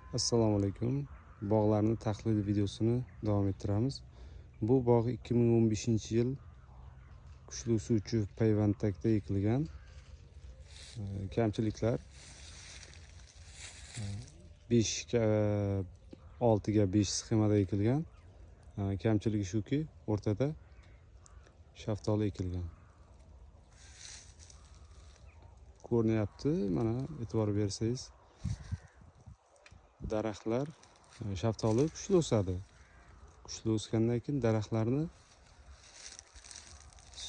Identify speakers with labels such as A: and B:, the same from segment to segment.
A: Assalomu alaykum. Bog'larni tahlil videosini davom ettiramiz. Bu bog' 2015-yil kuchli suvchi payvandakda ekilgan. Kamchiliklar 6 ga 5 sxemada ekilgan. Kamchiligi shuki, o'rtada shaftoli ekilgan. Ko'rinyapti, mana e'tibor bersangiz, daraxtlar shaftoli kuchli o'sadi. Kuchli o'sgandan keyin daraxtlarni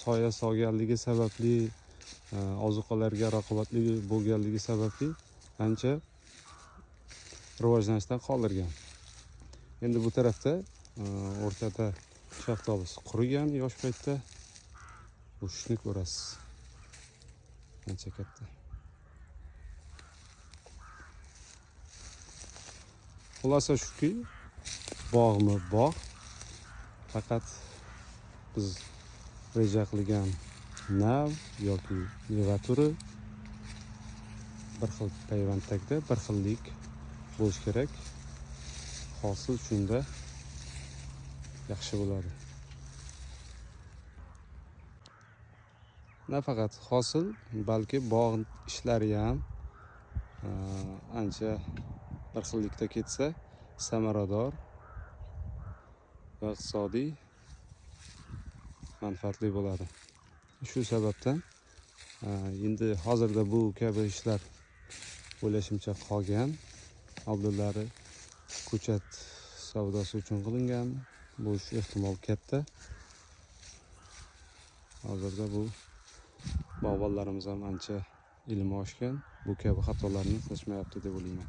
A: soya solganligi sababli, ozuqalarga raqobatli bo'lganligi sababli ancha rivojlanishdan qoldirgan. Endi bu tarafda o'rtada shaftolisi qurigan yosh paytda, o'sishni ko'rasiz. Ancha katta. Xulosa shuki, bog'mi bog', faqat biz reja qilgan nav yoki meva turi bir xil payvandakda bir xillik bo'lishi kerak. Hosil shunda yaxshi bo'ladi. Nafaqat hosil, balki bog' ishlari ham ancha bir xillikda ketsa samarador va iqtisodiy manfaatli bo'ladi. Shu sababdan endi hozirda bu kabi ishlar o'ylashimcha qolgan. Oldinlari ko'chat savdosi uchun qilingan, bo'lish ehtimol katta. Hozirda bu bog'bonlarimiz ham ancha ilmi oshgan, bu kabi xatolarni qilishmayapti deb o'ylayman.